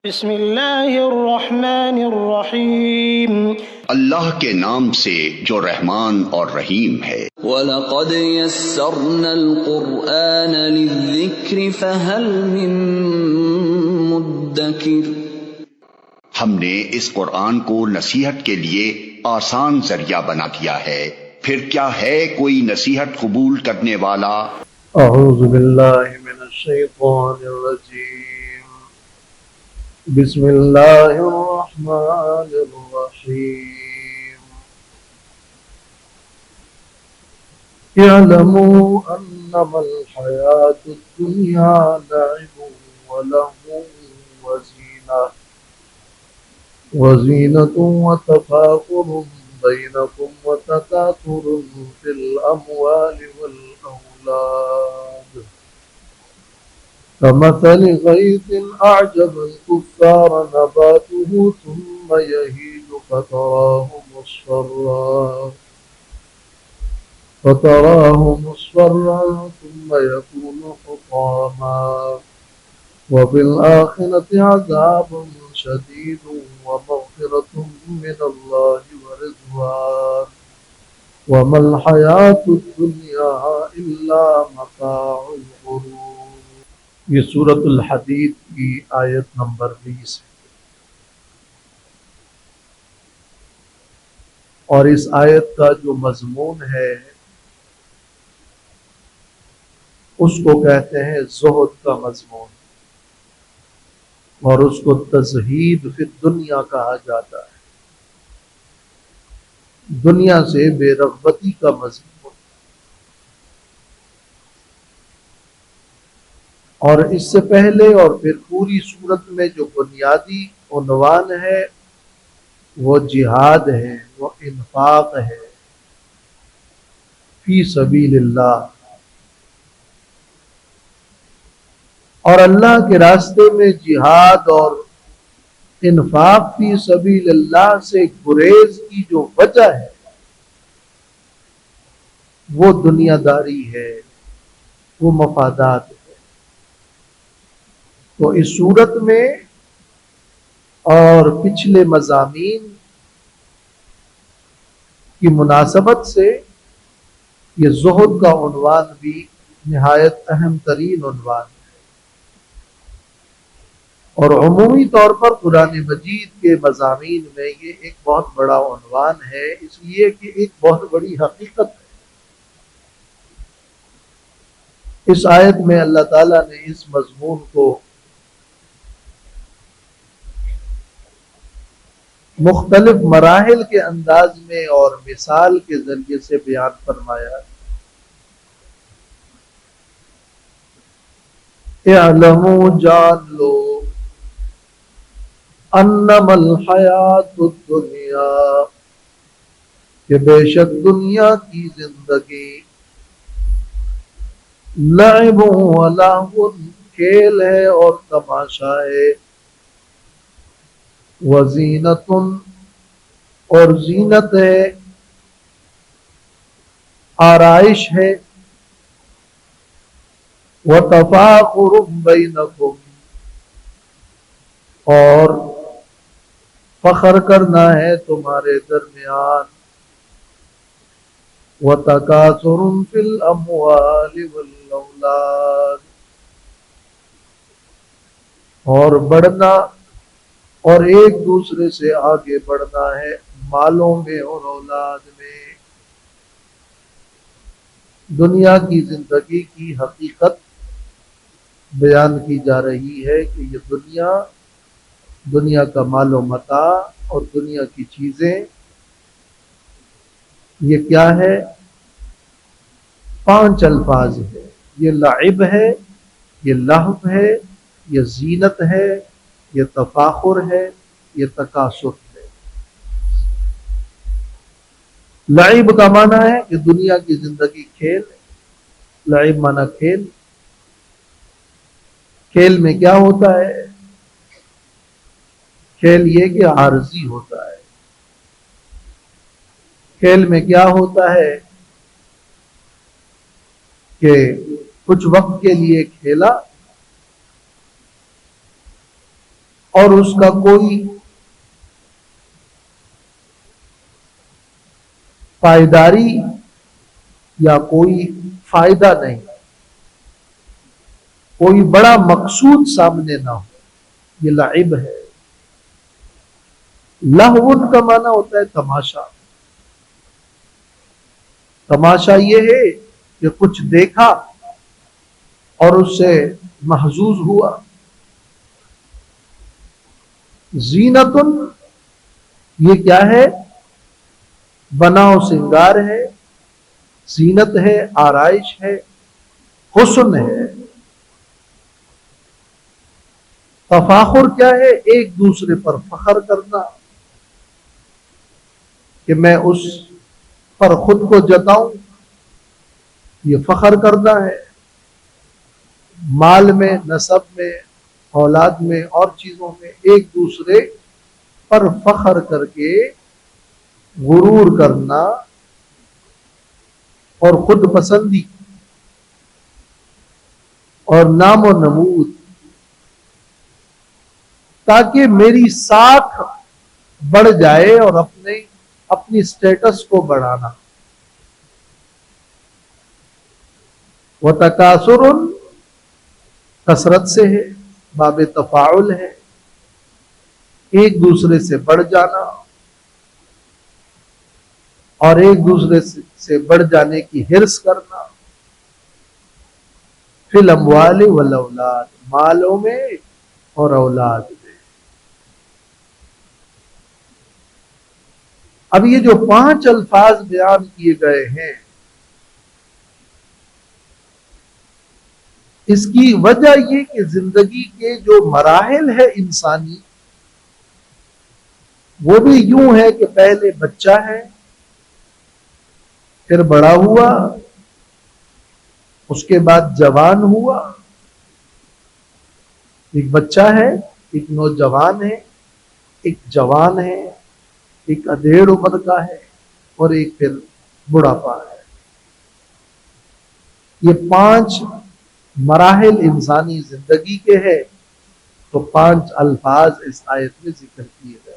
بسم اللہ الرحمن الرحیم۔ اللہ کے نام سے جو رحمان اور رحیم ہے۔ وَلَقَدْ يَسَّرْنَا الْقُرْآنَ لِلذِّكْرِ فَهَلْ مِن مُّدَّكِرٍ۔ ہم نے اس قرآن کو نصیحت کے لیے آسان ذریعہ بنا دیا ہے، پھر کیا ہے کوئی نصیحت قبول کرنے والا؟ اعوذ باللہ من الشیطان الرجیم، بسم اللہ الرحمن الرحیم۔ اعلموا انما الحیاة الدنیا لعب ولهو وزینة وتفاخر بینکم وتکاثر فی الاموال والأولاد كمثل غيث أعجب الكفار نباته ثم يهيج فتراه مصفرا ثم يكون حطاما وفي الآخرة عذاب شديد ومغفرة من الله ورضوان وما الحياة الدنيا إلا متاع الغرور۔ یہ سورۃ الحدید کی آیت نمبر 20 ہے، اور اس آیت کا جو مضمون ہے اس کو کہتے ہیں زہد کا مضمون، اور اس کو تزہید فی الدنیا کہا جاتا ہے، دنیا سے بے رغبتی کا مضمون۔ اور اس سے پہلے اور پھر پوری صورت میں جو بنیادی عنوان ہے وہ جہاد ہے، وہ انفاق ہے فی سبیل اللہ، اور اللہ کے راستے میں جہاد اور انفاق فی سبیل اللہ سے گریز کی جو وجہ ہے وہ دنیا داری ہے، وہ مفادات ہے۔ تو اس صورت میں اور پچھلے مضامین کی مناسبت سے یہ زہد کا عنوان بھی نہایت اہم ترین عنوان ہے، اور عمومی طور پر قرآن مجید کے مضامین میں یہ ایک بہت بڑا عنوان ہے، اس لیے کہ ایک بہت بڑی حقیقت ہے۔ اس آیت میں اللہ تعالیٰ نے اس مضمون کو مختلف مراحل کے انداز میں اور مثال کے ذریعے سے بیان فرمایا۔ اعلموا، جان لو، انما الحیات الدنیا، کہ بے شک دنیا کی زندگی، لعب و لہو، کھیل ہے اور تماشا ہے، وزینت، اور زینت ہے، آرائش ہے، وتفاخر بینکم، اور فخر کرنا ہے تمہارے درمیان، وتکاثر فی الاموال والاولاد، اور بڑھنا اور ایک دوسرے سے آگے بڑھنا ہے مالوں میں اور اولاد میں۔ دنیا کی زندگی کی حقیقت بیان کی جا رہی ہے کہ یہ دنیا کا مال و متاع اور دنیا کی چیزیں یہ کیا ہے؟ 5 الفاظ ہے۔ یہ لعب ہے، یہ لہو ہے، یہ زینت ہے، یہ تفاخر ہے، یہ تکاثر ہے۔ لعب کا معنی ہے کہ دنیا کی زندگی کھیل ہے، لعب معنی کھیل۔ کھیل میں کیا ہوتا ہے؟ کھیل یہ کہ عارضی ہوتا ہے۔ کھیل میں کیا ہوتا ہے کہ کچھ وقت کے لیے کھیلا اور اس کا کوئی پائیداری یا کوئی فائدہ نہیں، کوئی بڑا مقصود سامنے نہ ہو، یہ لعب ہے۔ لہو کا معنی ہوتا ہے تماشا۔ تماشا یہ ہے کہ کچھ دیکھا اور اس سے محظوظ ہوا۔ زینتن یہ کیا ہے؟ بناؤ سنگار ہے، زینت ہے، آرائش ہے، حسن ہے۔ تفاخر کیا ہے؟ ایک دوسرے پر فخر کرنا، کہ میں اس پر خود کو جتاؤں، یہ فخر کرنا ہے۔ مال میں، نسب میں، اولاد میں اور چیزوں میں ایک دوسرے پر فخر کر کے غرور کرنا اور خود پسندی اور نام و نمود، تاکہ میری ساکھ بڑھ جائے اور اپنی سٹیٹس کو بڑھانا۔ وَتَكَاثُرٌ کثرت سے ہے، باب تفاعل ہے، ایک دوسرے سے بڑھ جانا اور ایک دوسرے سے بڑھ جانے کی حرص کرنا۔ فی الاموال والاولاد، مالوں میں اور اولاد میں۔ اب یہ جو 5 الفاظ بیان کیے گئے ہیں، اس کی وجہ یہ کہ زندگی کے جو مراحل ہے انسانی، وہ بھی یوں ہے کہ پہلے بچہ ہے، پھر بڑا ہوا، اس کے بعد جوان ہوا۔ ایک بچہ ہے، ایک نوجوان ہے، ایک جوان ہے، ایک ادھیڑ عمر کا ہے، اور ایک پھر بڑھاپا ہے۔ یہ 5 مراحل انسانی زندگی کے ہیں، تو 5 الفاظ اس آیت میں ذکر کیے گئے۔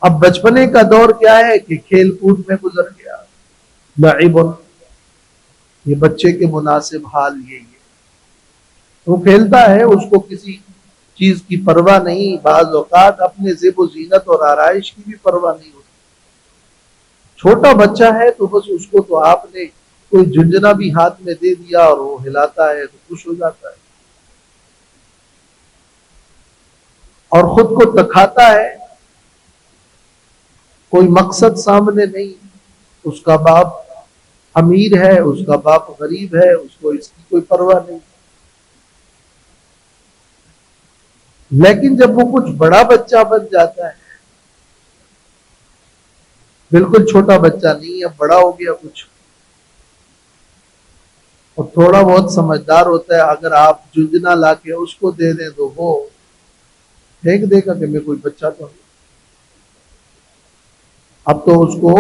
اب بچپنے کا دور کیا ہے کہ کھیل کود میں گزر گیا، لعب، یہ بچے کے مناسب حال یہی ہے۔ وہ کھیلتا ہے، اس کو کسی چیز کی پرواہ نہیں، بعض اوقات اپنے زیب و زینت اور آرائش کی بھی پرواہ نہیں ہوتی۔ چھوٹا بچہ ہے تو بس اس کو تو آپ نے کوئی جھنجھنا بھی ہاتھ میں دے دیا اور وہ ہلاتا ہے تو خوش ہو جاتا ہے اور خود کو تکھاتا ہے، کوئی مقصد سامنے نہیں۔ اس کا باپ امیر ہے، اس کا باپ غریب ہے، اس کو اس کی کوئی پرواہ نہیں۔ لیکن جب وہ کچھ بڑا بچہ بن جاتا ہے، بالکل چھوٹا بچہ نہیں، اب بڑا ہو گیا کچھ اور تھوڑا بہت سمجھدار ہوتا ہے، اگر آپ جھنجھنا لا کے اس کو دے دیں تو وہ پھینک دے گا کہ میں کوئی بچہ تو ہوں۔ اب تو اس کو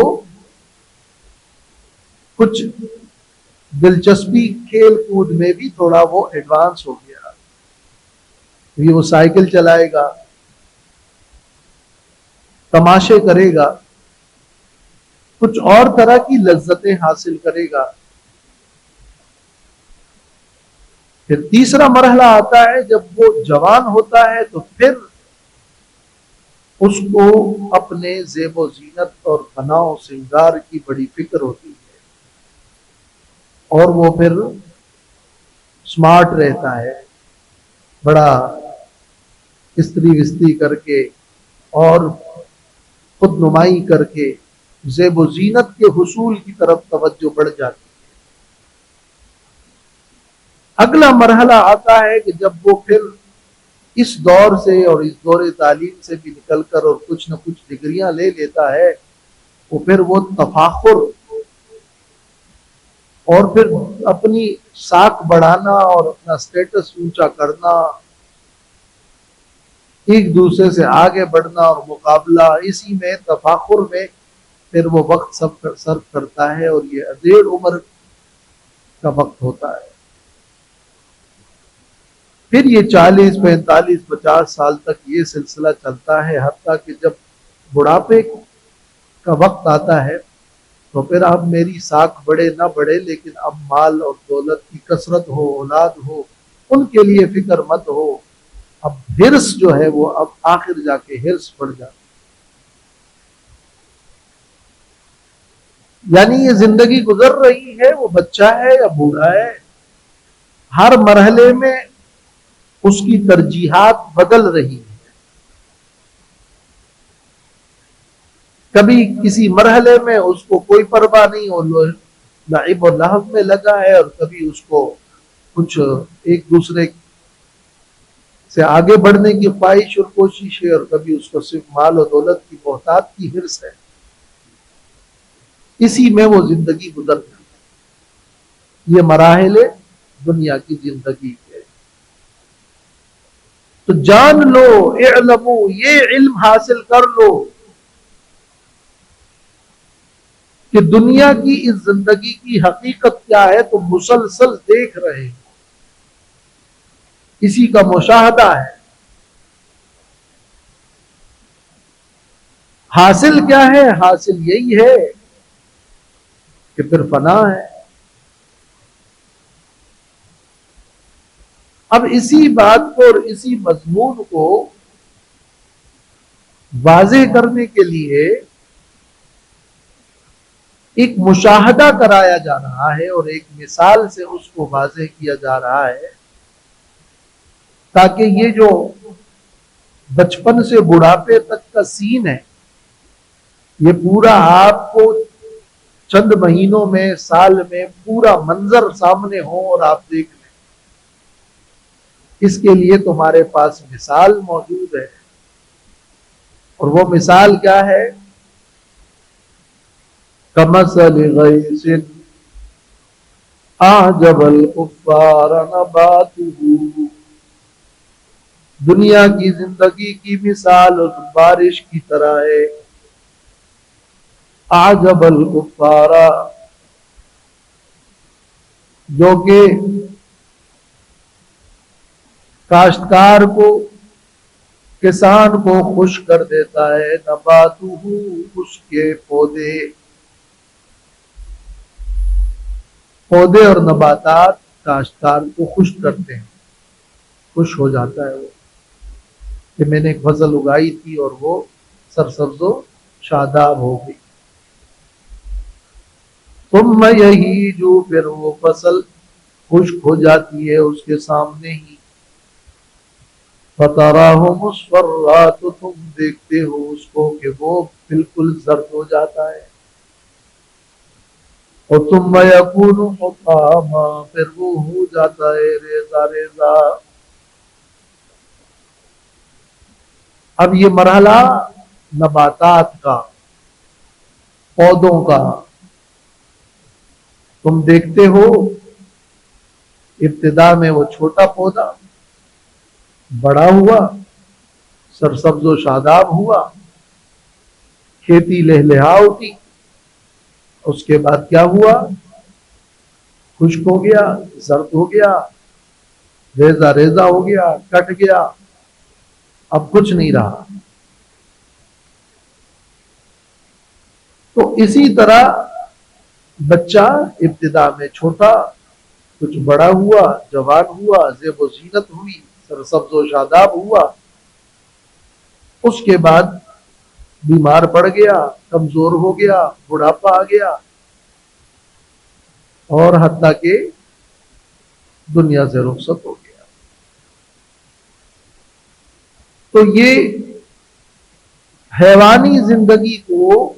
کچھ دلچسپی کھیل کود میں بھی تھوڑا وہ ایڈوانس ہو گیا، یہ وہ سائیکل چلائے گا، تماشے کرے گا، کچھ اور طرح کی لذتیں حاصل کرے گا۔ پھر تیسرا مرحلہ آتا ہے جب وہ جوان ہوتا ہے، تو پھر اس کو اپنے زیب و زینت اور بناؤ سنگار کی بڑی فکر ہوتی ہے، اور وہ پھر سمارٹ رہتا ہے، بڑا استری وستری کر کے اور خود نمائی کر کے زیب و زینت کے حصول کی طرف توجہ بڑھ جاتی ہے۔ اگلا مرحلہ آتا ہے کہ جب وہ پھر اس دور سے اور اس دور تعلیم سے بھی نکل کر اور کچھ نہ کچھ ڈگریاں لے لیتا ہے، پھر وہ تفاخر اور پھر اپنی ساکھ بڑھانا اور اپنا سٹیٹس اونچا کرنا، ایک دوسرے سے آگے بڑھنا اور مقابلہ، اسی میں تفاخر میں پھر وہ وقت صرف کرتا ہے، اور یہ ادھیڑ عمر کا وقت ہوتا ہے۔ پھر یہ 40 45 50 سال تک یہ سلسلہ چلتا ہے، حتیٰ کہ جب بڑھاپے کا وقت آتا ہے تو پھر اب میری ساکھ بڑھے نہ بڑھے، لیکن اب مال اور دولت کی کثرت ہو، اولاد ہو، ان کے لیے فکر مت ہو. اب ہرس جو ہے وہ اب آخر جا کے ہرس بڑھ جاتا. یعنی یہ زندگی گزر رہی ہے، وہ بچہ ہے یا بوڑھا ہے، ہر مرحلے میں اس کی ترجیحات بدل رہی ہیں. کبھی کسی مرحلے میں اس کو کوئی پرواہ نہیں اور لعب و لہو میں لگا ہے، اور کبھی اس کو کچھ ایک دوسرے سے آگے بڑھنے کی خواہش اور کوشش ہے، اور کبھی اس کو صرف مال و دولت کی بہتات کی ہرس ہے. اسی میں وہ زندگی گزرتی ہے. یہ مراحل دنیا کی زندگی کے. تو جان لو، اعلمو، یہ علم حاصل کر لو کہ دنیا کی اس زندگی کی حقیقت کیا ہے. تو مسلسل دیکھ رہے ہیں، اسی کا مشاہدہ ہے. حاصل کیا ہے؟ حاصل یہی ہے کہ پھر فنا ہے. اب اسی بات کو اور اسی مضمون کو واضح کرنے کے لیے ایک مشاہدہ کرایا جا رہا ہے اور ایک مثال سے اس کو واضح کیا جا رہا ہے، تاکہ یہ جو بچپن سے بڑھاپے تک کا سین ہے یہ پورا آپ کو چند مہینوں میں، سال میں پورا منظر سامنے ہو اور آپ دیکھ لیں. اس کے لیے تمہارے پاس مثال موجود ہے. اور وہ مثال کیا ہے؟ کمثل غیث اعجب الکفار نباتہ. دنیا کی زندگی کی مثال اس بارش کی طرح ہے. اعجب الکفار، جو کہ کاشتکار کو، کسان کو خوش کر دیتا ہے. نباتہ، اس کے پودے اور نباتات کاشتکار کو خوش کرتے ہیں، خوش ہو جاتا ہے وہ کہ میں نے ایک فصل اگائی تھی اور وہ سرسبز و شاداب ہو گئی. ثم یہی جو، پھر وہ فصل خشک ہو جاتی ہے اس کے سامنے ہی. فتراہ مصفرا، تو تم دیکھتے ہو اس کو کہ وہ بالکل زرد ہو جاتا ہے. اور ثم یکون حطاما، پھر وہ ہو جاتا ہے ریزہ ریزہ. اب یہ مرحلہ نباتات کا، پودوں کا تم دیکھتے ہو. ابتدا میں وہ چھوٹا پودا بڑا ہوا، سرسبز و شاداب ہوا، کھیتی لہلہا اٹھی. اس کے بعد کیا ہوا؟ خشک ہو گیا، زرد ہو گیا، ریزہ ریزہ ہو گیا، کٹ گیا، اب کچھ نہیں رہا. تو اسی طرح بچہ ابتدا میں چھوٹا، کچھ بڑا ہوا، جوان ہوا، زیب و زینت ہوئی، سرسبز و شاداب ہوا. اس کے بعد بیمار پڑ گیا، کمزور ہو گیا، بڑھاپا آ گیا، اور حتیٰ کہ دنیا سے رخصت ہو گیا. تو یہ حیوانی زندگی کو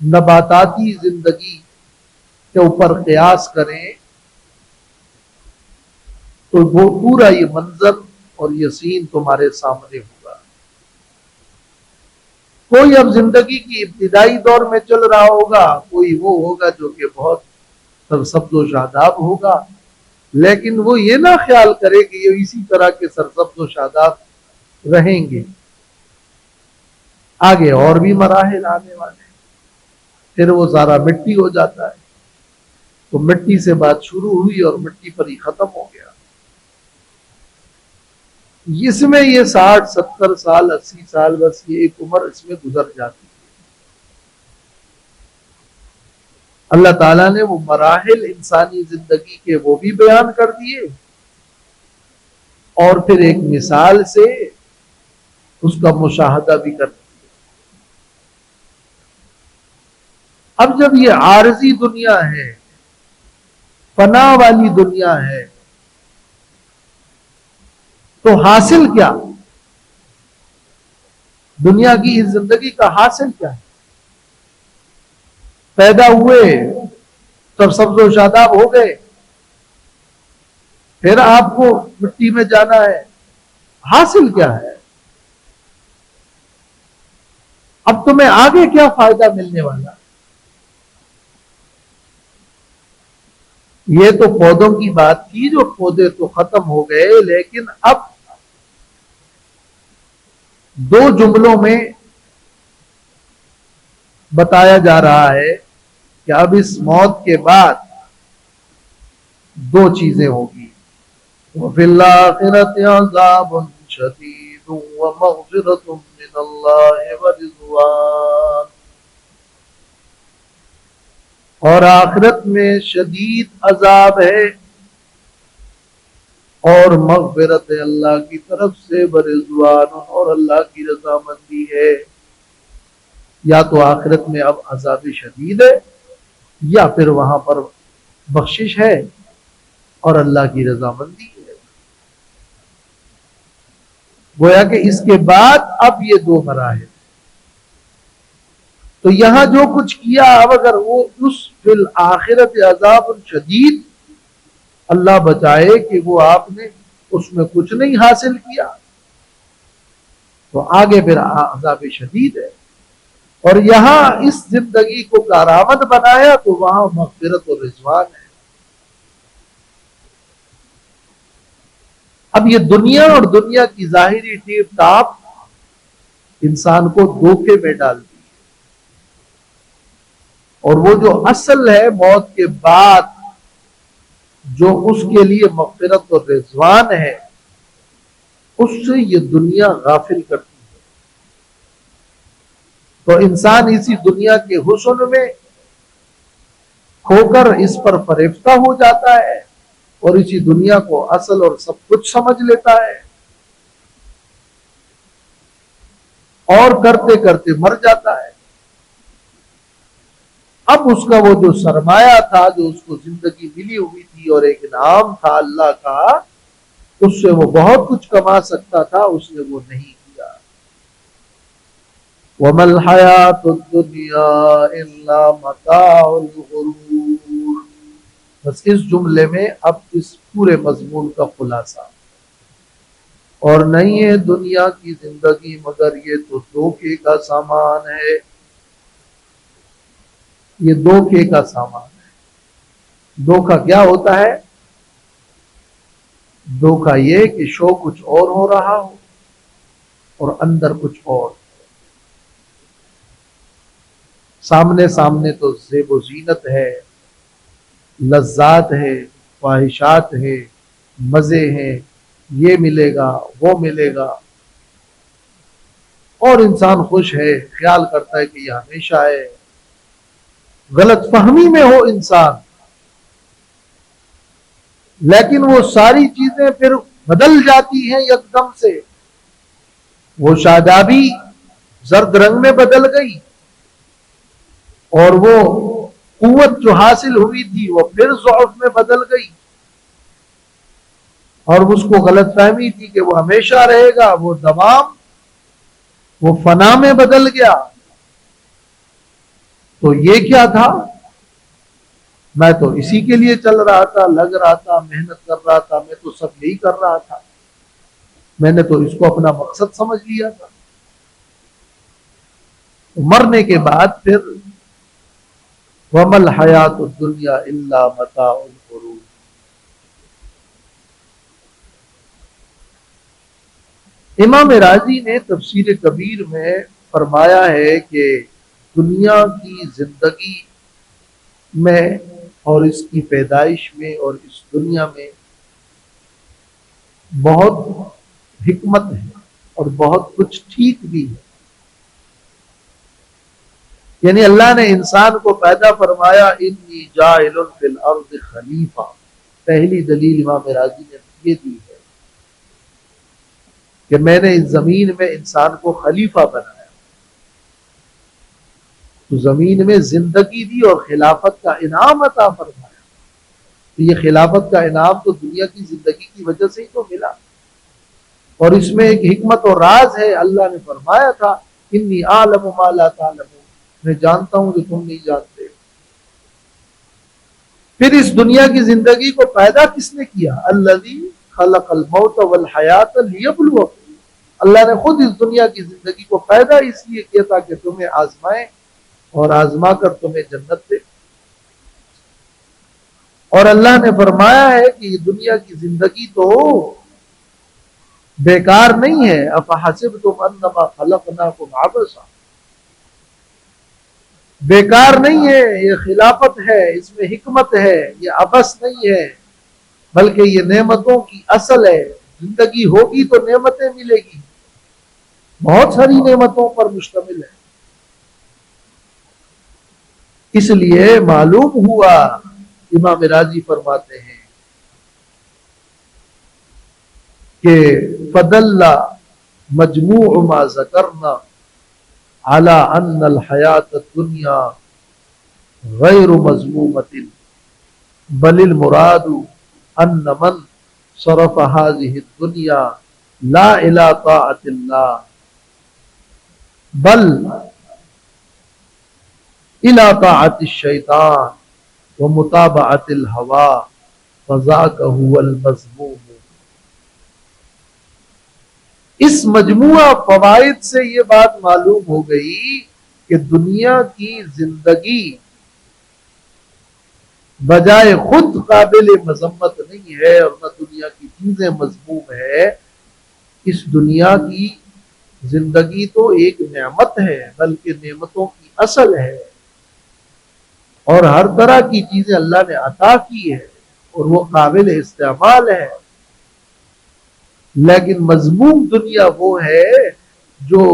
نباتاتی زندگی کے اوپر قیاس کریں تو وہ پورا یہ منظر اور یہ سین تمہارے سامنے ہوگا. کوئی اب زندگی کی ابتدائی دور میں چل رہا ہوگا، کوئی وہ ہوگا جو کہ بہت سرسبز و شاداب ہوگا، لیکن وہ یہ نہ خیال کرے کہ یہ اسی طرح کے سرسبز و شاداب رہیں گے. آگے اور بھی مراحل آنے والے ہیں. پھر وہ سارا مٹی ہو جاتا ہے. تو مٹی سے بات شروع ہوئی اور مٹی پر ہی ختم ہو گیا. اس میں یہ 60 70 سال 80 سال بس یہ ایک عمر اس میں گزر جاتی ہے۔ اللہ تعالیٰ نے وہ مراحل انسانی زندگی کے وہ بھی بیان کر دیے، اور پھر ایک مثال سے اس کا مشاہدہ بھی کر دیا۔ اب جب یہ عارضی دنیا ہے، فنا والی دنیا ہے، تو حاصل کیا؟ دنیا کی اس زندگی کا حاصل کیا ہے؟ پیدا ہوئے تب سبز و شاداب ہو گئے، پھر آپ کو مٹی میں جانا ہے، حاصل کیا ہے؟ اب تمہیں آگے کیا فائدہ ملنے والا؟ یہ تو پودوں کی بات کی، جو پودے تو ختم ہو گئے، لیکن اب 2 جملوں میں بتایا جا رہا ہے کہ اب اس موت کے بعد 2 چیزیں ہوگی۔ وَفِي الْآخِرَةِ عَذَابٌ شَدِيدٌ وَمَغْفِرَةٌ مِّنَ اللَّهِ وَرِضْوَانٌ، اور آخرت میں شدید عذاب ہے اور مغفرت اللہ کی طرف سے، برضوان، اور اللہ کی رضامندی ہے۔ یا تو آخرت میں اب عذاب شدید ہے، یا پھر وہاں پر بخشش ہے اور اللہ کی رضامندی ہے۔ گویا کہ اس کے بعد اب یہ 2 مراحل۔ تو یہاں جو کچھ کیا، اب اگر وہ اس فی الآخرت عذاب شدید، اللہ بچائے کہ وہ آپ نے اس میں کچھ نہیں حاصل کیا، تو آگے پھر عذاب شدید ہے، اور یہاں اس زندگی کو کارآمد بنایا تو وہاں مغفرت اور رضوان ہے۔ اب یہ دنیا اور دنیا کی ظاہری ٹیپ ٹاپ انسان کو دھوکے میں ڈالتی ہے، اور وہ جو اصل ہے موت کے بعد جو اس کے لیے مغفرت اور رضوان ہے، اس سے یہ دنیا غافل کرتی ہے۔ تو انسان اسی دنیا کے حسن میں کھو کر اس پر فریفتہ ہو جاتا ہے، اور اسی دنیا کو اصل اور سب کچھ سمجھ لیتا ہے، اور کرتے کرتے مر جاتا ہے۔ اب اس کا وہ جو سرمایہ تھا، جو اس کو زندگی ملی ہوئی تھی اور ایک انعام تھا اللہ کا، اس سے وہ بہت کچھ کما سکتا تھا، اس نے وہ نہیں کیا۔ وَمَا الْحَيَاةُ الدُّنْيَا إِلَّا مَتَاعُ الْغُرُورِ، بس اس جملے میں اب اس پورے مضمون کا خلاصہ، اور نہیں ہے دنیا کی زندگی مگر یہ تو دھوکے کا سامان ہے۔ یہ دھوکے کا سامان ہے۔ دھوکا کیا ہوتا ہے؟ دھوکا یہ کہ شو کچھ اور ہو رہا ہو اور اندر کچھ اور۔ سامنے سامنے تو زیب و زینت ہے، لذات ہے، خواہشات ہے، مزے ہیں، یہ ملے گا وہ ملے گا، اور انسان خوش ہے، خیال کرتا ہے کہ یہ ہمیشہ ہے، غلط فہمی میں ہو انسان، لیکن وہ ساری چیزیں پھر بدل جاتی ہیں یکدم سے۔ وہ شادابی زرد رنگ میں بدل گئی، اور وہ قوت جو حاصل ہوئی تھی وہ پھر ضعف میں بدل گئی، اور اس کو غلط فہمی تھی کہ وہ ہمیشہ رہے گا، وہ دوام، وہ فنا میں بدل گیا۔ تو یہ کیا تھا؟ میں تو اسی کے لیے چل رہا تھا، لگ رہا تھا، محنت کر رہا تھا، میں تو سب یہی کر رہا تھا، میں نے تو اس کو اپنا مقصد سمجھ لیا تھا۔ مرنے کے بعد پھر وَمَا الْحَيَاةُ الدُّنْيَا إِلَّا مَتَاعُ الْغُرُورِ۔ امام راضی نے تفسیر کبیر میں فرمایا ہے کہ دنیا کی زندگی میں اور اس کی پیدائش میں اور اس دنیا میں بہت حکمت ہے اور بہت کچھ ٹھیک بھی ہے. یعنی اللہ نے انسان کو پیدا فرمایا انی جاعل فی الارض خلیفہ. پہلی دلیل امام راضی نے یہ دی ہے کہ میں نے اس زمین میں انسان کو خلیفہ بنایا، تو زمین میں زندگی دی اور خلافت کا انعام عطا فرمایا. تو یہ خلافت کا انعام تو دنیا کی زندگی کی وجہ سے ہی تو ملا، اور اس میں ایک حکمت اور راز ہے. اللہ نے فرمایا تھا انی اعلم ما لا تعلمون، میں جانتا ہوں جو تم نہیں جانتے. پھر اس دنیا کی زندگی کو پیدا کس نے کیا؟ الذی خلق الموت والحیات لیبلوکم. اللہ نے خود اس دنیا کی زندگی کو پیدا اس لیے کیا تھا کہ تمہیں آزمائے اور آزما کر تمہیں جنت دے. اور اللہ نے فرمایا ہے کہ یہ دنیا کی زندگی تو بیکار نہیں ہے. افحسبتم انما خلقناکم عبثا، بیکار نہیں ہے، یہ خلافت ہے، اس میں حکمت ہے، یہ عبث نہیں ہے، بلکہ یہ نعمتوں کی اصل ہے. زندگی ہوگی تو نعمتیں ملے گی، بہت ساری نعمتوں پر مشتمل ہے. اس لیے معلوم ہوا، امام راضی فرماتے ہیں کہ فدل مجموع ما ذکرنا على ان الحیات الدنیا غیر مذمومۃ بل المراد ان من صرف هذه الدنیا لا الى طاعت اللہ بل الى طاعت الشیطان ومتابعت الہوا فذاک هو المذموم. اس مجموعہ فوائد سے یہ بات معلوم ہو گئی کہ دنیا کی زندگی بجائے خود قابل مذمت نہیں ہے اور نہ دنیا کی چیزیں مذموم ہے. اس دنیا کی زندگی تو ایک نعمت ہے، بلکہ نعمتوں کی اصل ہے، اور ہر طرح کی چیزیں اللہ نے عطا کی ہے اور وہ قابل استعمال ہے. لیکن مذموم دنیا وہ ہے جو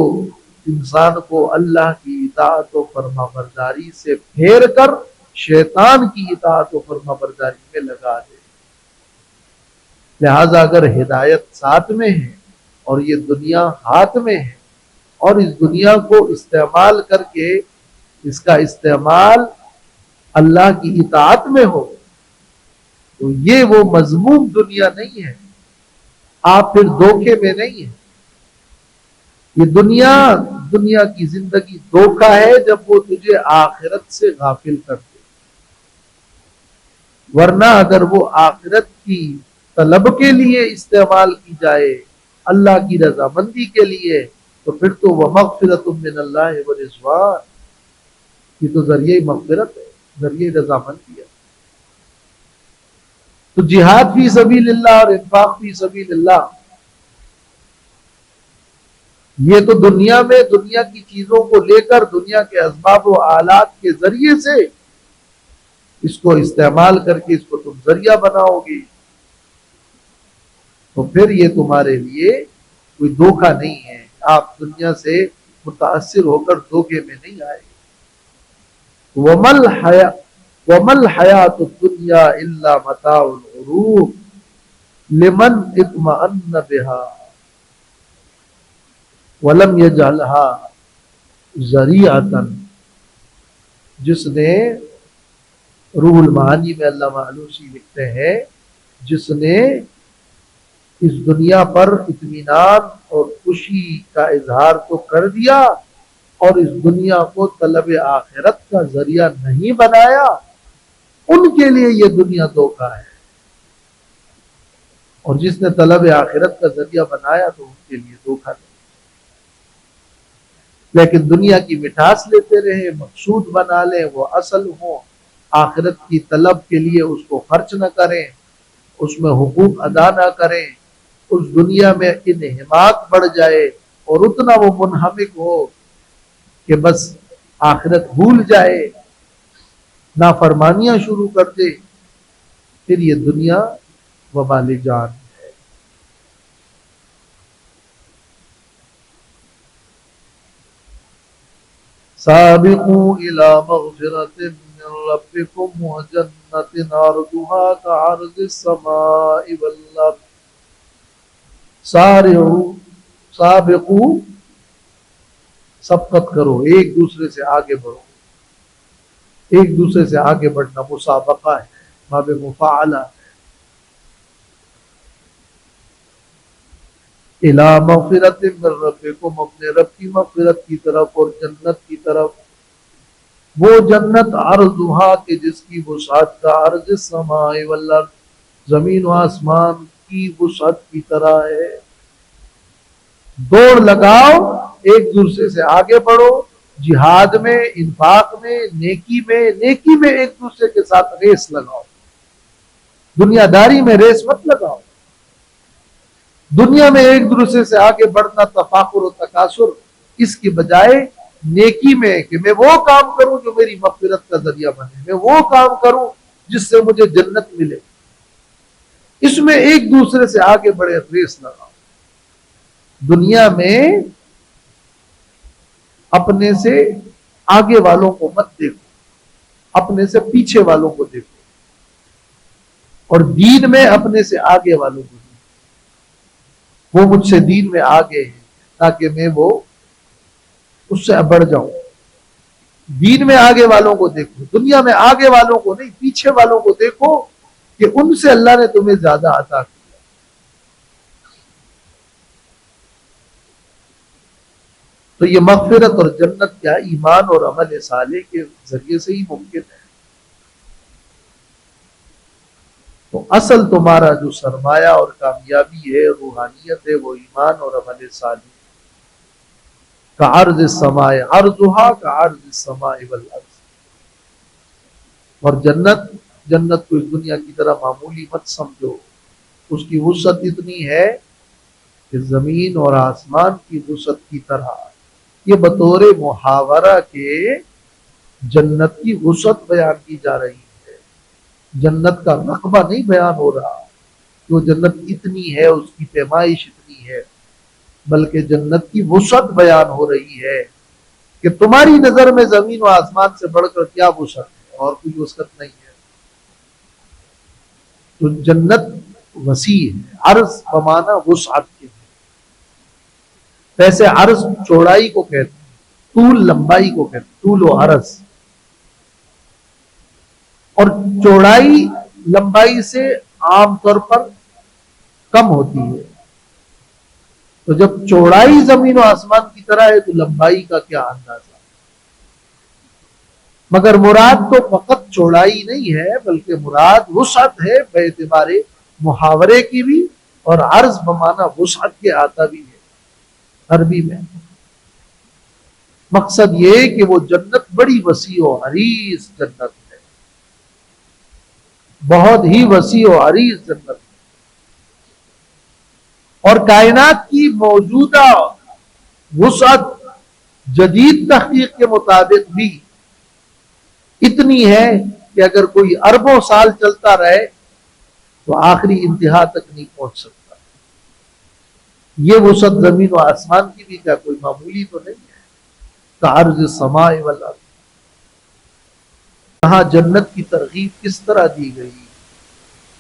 انسان کو اللہ کی اطاعت و فرما برداری سے پھیر کر شیطان کی اطاعت و فرما برداری میں لگا دے. لہذا اگر ہدایت ساتھ میں ہے اور یہ دنیا ہاتھ میں ہے اور اس دنیا کو استعمال کر کے اس کا استعمال اللہ کی اطاعت میں ہو تو یہ وہ مذموم دنیا نہیں ہے. آپ پھر دھوکے میں نہیں ہیں. یہ دنیا کی زندگی دھوکہ ہے جب وہ تجھے آخرت سے غافل کر دے. ورنہ اگر وہ آخرت کی طلب کے لیے استعمال کی جائے، اللہ کی رضامندی کے لیے، تو پھر تو وہ مغفرت من اللہ ورضوان، یہ تو ذریعہ مغفرت ہے، ذریعہ رضامندی ہے. تو جہاد فی سبیل اللہ اور انفاق فی سبیل اللہ، یہ تو دنیا میں دنیا کی چیزوں کو لے کر دنیا کے اسباب و آلات کے ذریعے سے اس کو استعمال کر کے اس کو تم ذریعہ بناؤ گے، تو پھر یہ تمہارے لیے کوئی دھوکہ نہیں ہے. آپ دنیا سے متاثر ہو کر دھوکے میں نہیں آئے. وَمَا الْحَيَاةُ الدُّنْيَا إِلَّا مَتَاعُ الْغُرُورِ لِمَنْ اطْمَأَنَّ بِهَا وَلَمْ يَجْعَلْهَا ذَرِيعَةً. جس نے روح المعانی میں علامہ علوسی لکھتے ہیں، جس نے اس دنیا پر اطمینان اور خوشی کا اظہار تو کر دیا اور اس دنیا کو طلب آخرت کا ذریعہ نہیں بنایا، ان کے لیے یہ دنیا دھوکہ ہے. اور جس نے طلب آخرت کا ذریعہ بنایا تو ان کے لیے دھوکہ نہیں. لیکن دنیا کی مٹھاس لیتے رہے، مقصود بنا لیں، وہ اصل ہو، آخرت کی طلب کے لیے اس کو خرچ نہ کریں، اس میں حقوق ادا نہ کریں، اس دنیا میں انہماک بڑھ جائے اور اتنا وہ منہمک ہو کہ بس آخرت بھول جائے، نافرمانیاں شروع کر دے، پھر یہ دنیا وبال جان ہے. سابقوا الى مغفرۃ من ربکم وجنۃ عرضها كعرض السماء والارض. سارعوا، سابقوا، سبقت کرو، ایک دوسرے سے آگے بڑھو. ایک دوسرے سے آگے بڑھنا مسابقہ ہے، باب مفاعلہ ہے. الی مغفرۃ من ربکم، اپنے رب کی مغفرت کی طرف اور جنت کی طرف. وہ جنت عرضها کہ جس کی وسعت کا عرض السماء والارض، زمین و آسمان کی وسعت کی طرح ہے. دوڑ لگاؤ، ایک دوسرے سے آگے بڑھو، جہاد میں، انفاق میں، نیکی میں ایک دوسرے کے ساتھ ریس لگاؤ. دنیا داری میں ریس مت لگاؤ. دنیا میں ایک دوسرے سے آگے بڑھنا تفاخر و تکاثر، اس کی بجائے نیکی میں کہ میں وہ کام کروں جو میری مغفرت کا ذریعہ بنے، میں وہ کام کروں جس سے مجھے جنت ملے. اس میں ایک دوسرے سے آگے بڑھے، ریس لگاؤ. دنیا میں اپنے سے آگے والوں کو مت دیکھو، اپنے سے پیچھے والوں کو دیکھو. اور دین میں اپنے سے آگے والوں کو دیکھو. وہ مجھ سے دین میں آگے ہیں تاکہ میں وہ اس سے بڑھ جاؤں. دین میں آگے والوں کو دیکھو، دنیا میں آگے والوں کو نہیں، پیچھے والوں کو دیکھو کہ ان سے اللہ نے تمہیں زیادہ عطا کیا. تو یہ مغفرت اور جنت کیا ایمان اور عمل صالح کے ذریعے سے ہی ممکن ہے. تو اصل تمہارا جو سرمایہ اور کامیابی ہے، روحانیت ہے، وہ ایمان اور عمل صالح. کعرض السماء، عرضها کعرض السماء والارض. اور جنت کو اس دنیا کی طرح معمولی مت سمجھو. اس کی وسعت اتنی ہے کہ زمین اور آسمان کی وسعت کی طرح. یہ بطور محاورہ کے جنت کی وسعت بیان کی جا رہی ہے. جنت کا رقبہ نہیں بیان ہو رہا کہ وہ جنت اتنی ہے، اس کی پیمائش اتنی ہے، بلکہ جنت کی وسعت بیان ہو رہی ہے کہ تمہاری نظر میں زمین و آسمان سے بڑھ کر کیا وسعت ہے، اور کوئی وسعت نہیں ہے. تو جنت وسیع ہے. عرض بمانا وسعت کے. ویسے عرض چوڑائی کو کہتے ہیں، طول لمبائی کو کہتے ہیں، طول و عرض. اور چوڑائی لمبائی سے عام طور پر کم ہوتی ہے. تو جب چوڑائی زمین و آسمان کی طرح ہے تو لمبائی کا کیا اندازہ. مگر مراد تو فقط چوڑائی نہیں ہے، بلکہ مراد وسعت ہے بے اعتبار محاورے کی بھی، اور عرض بمانا وسعت کے آتا بھی ہے عربی میں. مقصد یہ کہ وہ جنت بڑی وسیع و عریض جنت ہے، بہت ہی وسیع و عریض جنت ہے. اور کائنات کی موجودہ وسعت جدید تحقیق کے مطابق بھی اتنی ہے کہ اگر کوئی اربوں سال چلتا رہے تو آخری انتہا تک نہیں پہنچ سکتا. یہ وسعت زمین و آسمان کی بھی کیا کوئی معمولی تو نہیں ہے. کعرض السماء والارض. یہاں جنت کی ترغیب کس طرح دی گئی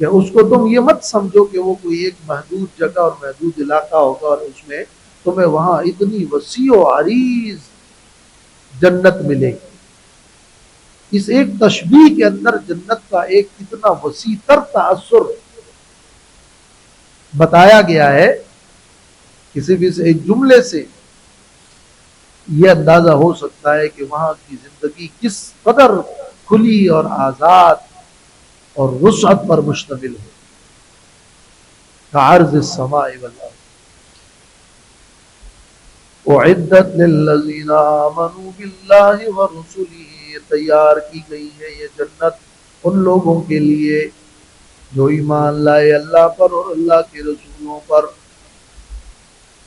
کہ اس کو تم یہ مت سمجھو کہ وہ کوئی ایک محدود جگہ اور محدود علاقہ ہوگا اور اس میں تمہیں وہاں اتنی وسیع و عریض جنت ملے گی. اس ایک تشبیہ کے اندر جنت کا ایک اتنا وسیع تر تاثر بتایا گیا ہے. کسی بھی ایک جملے سے یہ اندازہ ہو سکتا ہے کہ وہاں کی زندگی کس قدر کھلی اور آزاد اور وسعت پر مشتمل ہے. کعرض السماء والارض. اعدت للذین آمنوا باللہ ورسلہ. تیار کی گئی ہے یہ جنت ان لوگوں کے لیے جو ایمان لائے اللہ پر اور اللہ کے رسولوں پر.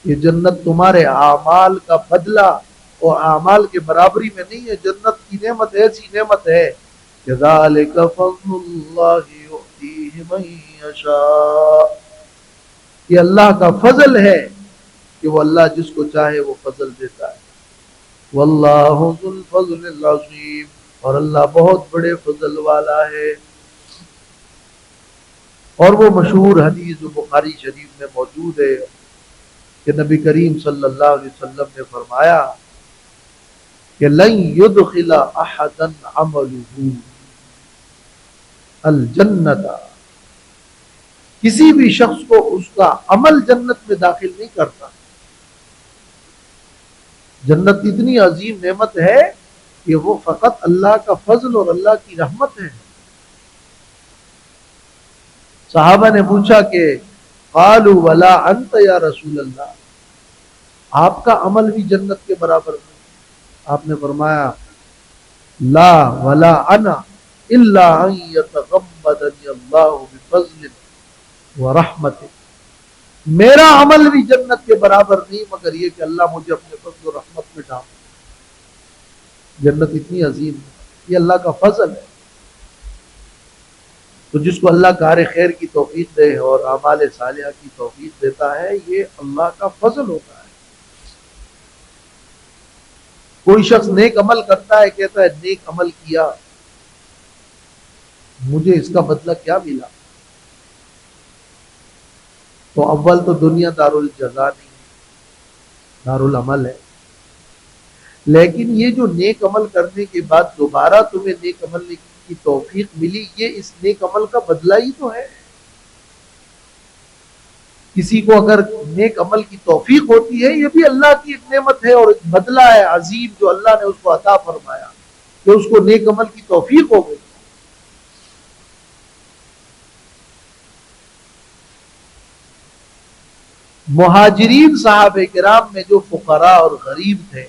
یہ جنت تمہارے اعمال کا بدلہ اور اعمال کے برابری میں نہیں ہے. جنت کی نعمت ایسی نعمت ہے کذالک فضل اللہ یؤتیہ من یشاء. یہ اللہ کا فضل ہے کہ وہ اللہ جس کو چاہے وہ فضل دیتا ہے. واللہ ذو الفضل العظیم، اور اللہ بہت بڑے فضل والا ہے۔ اور وہ مشہور حدیث جو بخاری شریف میں موجود ہے کہ نبی کریم صلی اللہ علیہ وسلم نے فرمایا کہ لن يدخل احدا عمله الجنت، کسی بھی شخص کو اس کا عمل جنت میں داخل نہیں کرتا۔ جنت اتنی عظیم نعمت ہے کہ وہ فقط اللہ کا فضل اور اللہ کی رحمت ہے۔ صحابہ نے پوچھا کہ قالوا ولا انت یا رسول اللہ، آپ کا عمل بھی جنت کے برابر نہیں؟ آپ نے فرمایا لا ولا انا الا ان يتغمدني الله بفضل ورحمت، میرا عمل بھی جنت کے برابر نہیں مگر یہ کہ اللہ مجھے اپنے فضل و رحمت میں ڈال۔ جنت اتنی عظیم ہے، یہ اللہ کا فضل ہے۔ تو جس کو اللہ کار خیر کی توفیق دے اور اعمال صالحہ کی توفیق دیتا ہے، یہ اللہ کا فضل ہوتا ہے۔ کوئی شخص نیک عمل کرتا ہے، کہتا ہے نیک عمل کیا، مجھے اس کا بدلہ کیا ملا؟ تو اول تو دنیا دار الجزا نہیں ہے، دار العمل ہے۔ لیکن یہ جو نیک عمل کرنے کے بعد دوبارہ تمہیں نیک عمل کی توفیق ملی، یہ اس نیک عمل کا بدلہ ہی تو ہے۔ کسی کو اگر نیک عمل کی توفیق ہوتی ہے، یہ بھی اللہ کی ایک نعمت ہے اور ایک بدلہ ہے عظیم جو اللہ نے اس کو عطا فرمایا کہ اس کو نیک عمل کی توفیق ہو گئی۔ مہاجرین صحابہ کرام میں جو فقراء اور غریب تھے،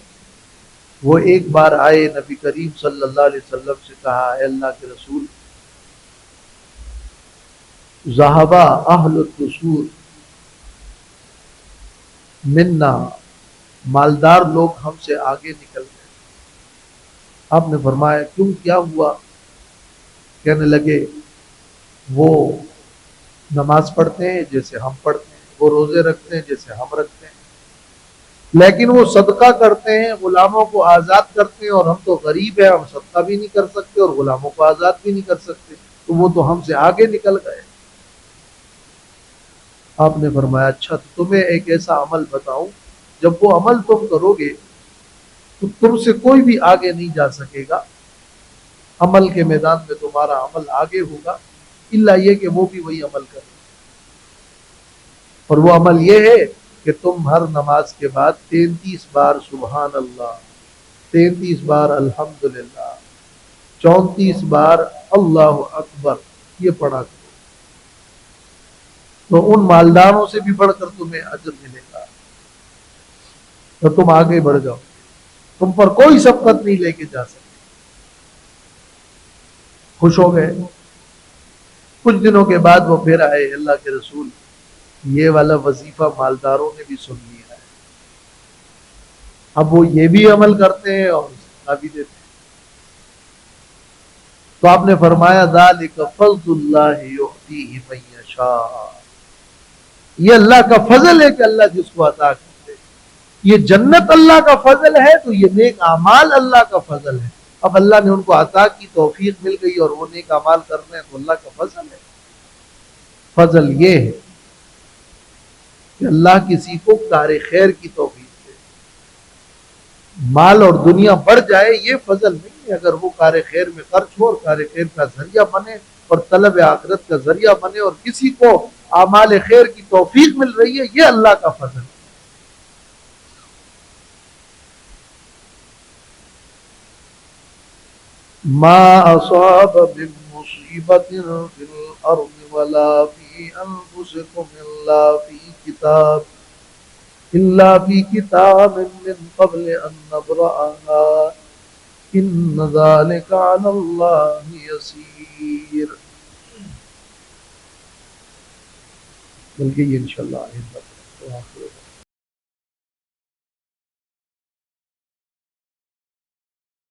وہ ایک بار آئے نبی کریم صلی اللہ علیہ وسلم سے کہا، اے اللہ کے رسول، ذہب اہل الدثور منا، مالدار لوگ ہم سے آگے نکل گئے۔ آپ نے فرمایا کیوں، کیا ہوا؟ کہنے لگے وہ نماز پڑھتے ہیں جیسے ہم پڑھتے ہیں، وہ روزے رکھتے ہیں جیسے ہم رکھتے ہیں، لیکن وہ صدقہ کرتے ہیں، غلاموں کو آزاد کرتے ہیں، اور ہم تو غریب ہیں، ہم صدقہ بھی نہیں کر سکتے اور غلاموں کو آزاد بھی نہیں کر سکتے، تو وہ تو ہم سے آگے نکل گئے۔ آپ نے فرمایا اچھا، تو تمہیں ایک ایسا عمل بتاؤں، جب وہ عمل تم کرو گے تو تم سے کوئی بھی آگے نہیں جا سکے گا، عمل کے میدان میں تمہارا عمل آگے ہوگا، الا یہ کہ وہ بھی وہی عمل کرے۔ اور وہ عمل یہ ہے کہ تم ہر نماز کے بعد 33 بار سبحان اللہ، 33 بار الحمدللہ، 34 بار اللہ اکبر یہ پڑھا کرو، تو ان مالداروں سے بھی بڑھ کر تمہیں اجر ملے گا، تو تم آگے بڑھ جاؤ، تم پر کوئی شفقت نہیں لے کے جا سکتے۔ خوش ہو گئے۔ کچھ دنوں کے بعد وہ پھر آئے، اللہ کے رسول، یہ والا وظیفہ مالداروں نے بھی سن لیا ہے، اب وہ یہ بھی عمل کرتے ہیں اور صدقہ بھی دیتے ہیں۔ تو آپ نے فرمایا ذالک فضل اللہ یؤتیہ من یشاء، یہ اللہ کا فضل ہے کہ اللہ جس کو عطا کرتے۔ یہ جنت اللہ کا فضل ہے تو یہ نیک اعمال اللہ کا فضل ہے۔ اب اللہ نے ان کو عطا کی توفیق مل گئی اور وہ نیک اعمال کر رہے ہیں تو اللہ کا فضل ہے۔ فضل یہ ہے کہ اللہ کسی کو کار خیر کی توفیق دے، مال اور دنیا بڑھ جائے یہ فضل نہیں ہے، اگر وہ کار خیر میں خرچ ہو اور کار خیر کا ذریعہ بنے اور طلب آخرت کا ذریعہ بنے اور کسی کو اعمال خیر کی توفیق مل رہی ہے، یہ اللہ کا فضل ہے۔ ما اصاب من مصیبت فی الارض ولا فی انفسکم الا فی کتاب من قبل ان نبرأها ان ذلک علی اللہ یسیر۔ بلکہ یہ انشاءاللہ آئندہ